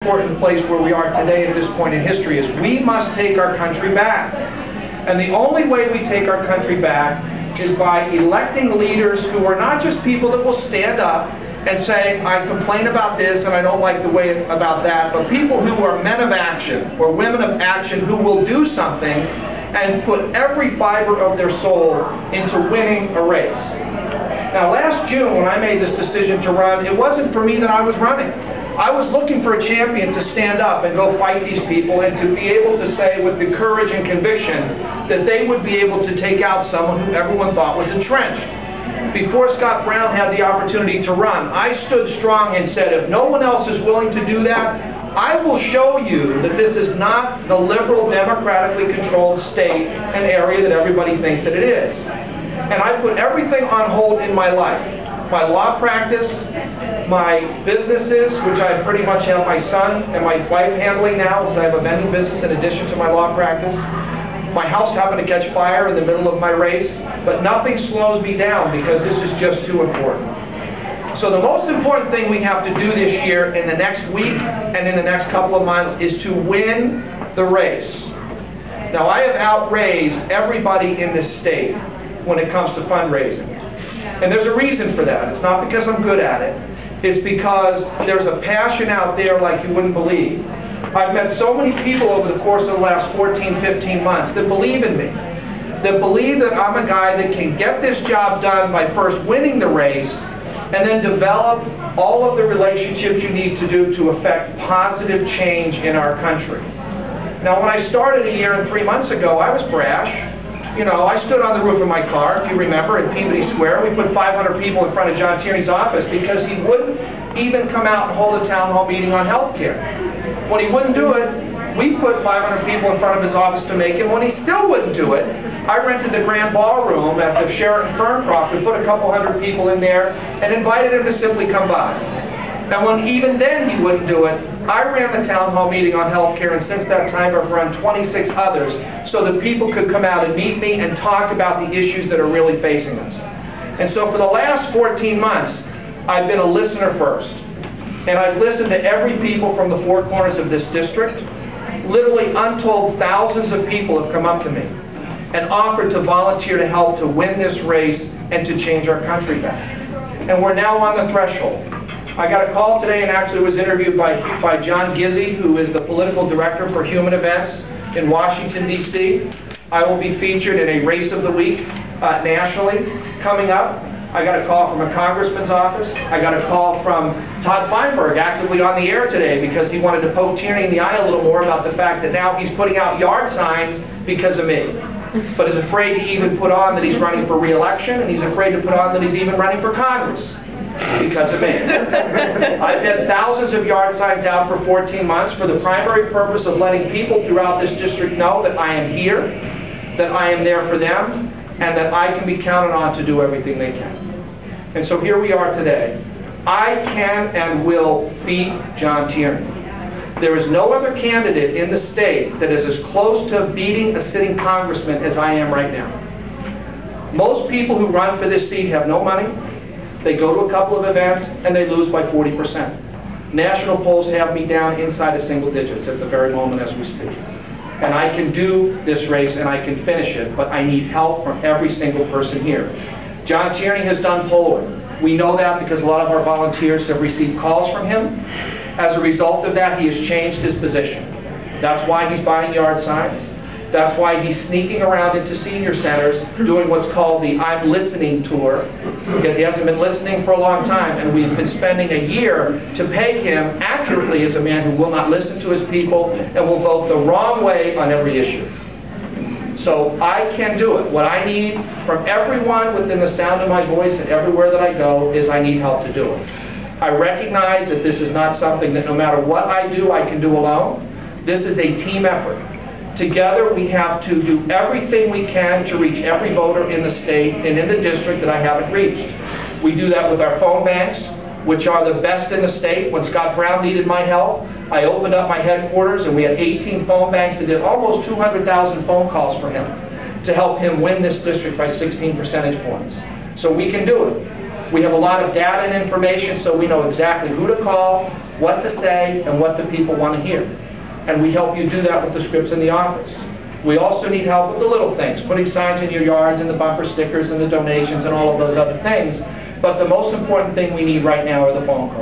Important place where we are today at this point in history is we must take our country back. And the only way we take our country back is by electing leaders who are not just people that will stand up and say, I complain about this and I don't like the way about that, but people who are men of action or women of action who will do something and put every fiber of their soul into winning a race. Now last June when I made this decision to run, it wasn't for me that I was running. I was looking for a champion to stand up and go fight these people and to be able to say with the courage and conviction that they would be able to take out someone who everyone thought was entrenched. Before Scott Brown had the opportunity to run, I stood strong and said, if no one else is willing to do that, I will show you that this is not the liberal, democratically controlled state and area that everybody thinks that it is. And I put everything on hold in my life. My law practice, my businesses, which I pretty much have my son and my wife handling now, because I have a vending business in addition to my law practice. My house happened to catch fire in the middle of my race, but nothing slows me down because this is just too important. So the most important thing we have to do this year, in the next week and in the next couple of months, is to win the race. Now I have outraised everybody in this state when it comes to fundraising. And there's a reason for that. It's not because I'm good at it. It's because there's a passion out there like you wouldn't believe. I've met so many people over the course of the last 14, 15 months that believe in me. That believe that I'm a guy that can get this job done by first winning the race and then develop all of the relationships you need to do to affect positive change in our country. Now when I started a year and 3 months ago, I was brash. You know, I stood on the roof of my car, if you remember, in Peabody Square. We put 500 people in front of John Tierney's office because he wouldn't even come out and hold a town hall meeting on health care. When he wouldn't do it, we put 500 people in front of his office to make it. When he still wouldn't do it, I rented the Grand Ballroom at the Sheraton Ferncroft and put a couple hundred people in there and invited him to simply come by. And when even then he wouldn't do it, I ran the town hall meeting on health care, and since that time I've run 26 others so that people could come out and meet me and talk about the issues that are really facing us. And so for the last 14 months, I've been a listener first. And I've listened to every people from the four corners of this district. Literally untold thousands of people have come up to me and offered to volunteer to help to win this race and to change our country back. And we're now on the threshold. I got a call today and actually was interviewed by John Gizzi, who is the political director for Human Events in Washington, D.C. I will be featured in a Race of the Week nationally coming up. I got a call from a congressman's office. I got a call from Todd Feinberg, actively on the air today, because he wanted to poke Tierney in the eye a little more about the fact that now he's putting out yard signs because of me. But is afraid to even put on that he's running for re-election, and he's afraid to put on that he's even running for Congress because of me. I've had thousands of yard signs out for 14 months for the primary purpose of letting people throughout this district know that I am here, that I am there for them, and that I can be counted on to do everything they can. And so here we are today. I can and will beat John Tierney. There is no other candidate in the state that is as close to beating a sitting congressman as I am right now. Most people who run for this seat have no money. They go to a couple of events and they lose by 40%. National polls have me down inside of single digits at the very moment as we speak. And I can do this race and I can finish it, but I need help from every single person here. John Tierney has done polling. We know that because a lot of our volunteers have received calls from him. As a result of that, he has changed his position. That's why he's buying yard signs. That's why he's sneaking around into senior centers doing what's called the I'm Listening tour, because he hasn't been listening for a long time, and we've been spending a year to peg him accurately as a man who will not listen to his people and will vote the wrong way on every issue. So I can do it. What I need from everyone within the sound of my voice and everywhere that I go is I need help to do it. I recognize that this is not something that no matter what I do, I can do alone. This is a team effort. Together we have to do everything we can to reach every voter in the state and in the district that I haven't reached. We do that with our phone banks, which are the best in the state. When Scott Brown needed my help, I opened up my headquarters and we had 18 phone banks that did almost 200,000 phone calls for him to help him win this district by 16 percentage points. So we can do it. We have a lot of data and information, so we know exactly who to call, what to say and what the people want to hear. And we help you do that with the scripts in the office. We also need help with the little things, putting signs in your yards and the bumper stickers and the donations and all of those other things. But the most important thing we need right now are the phone calls.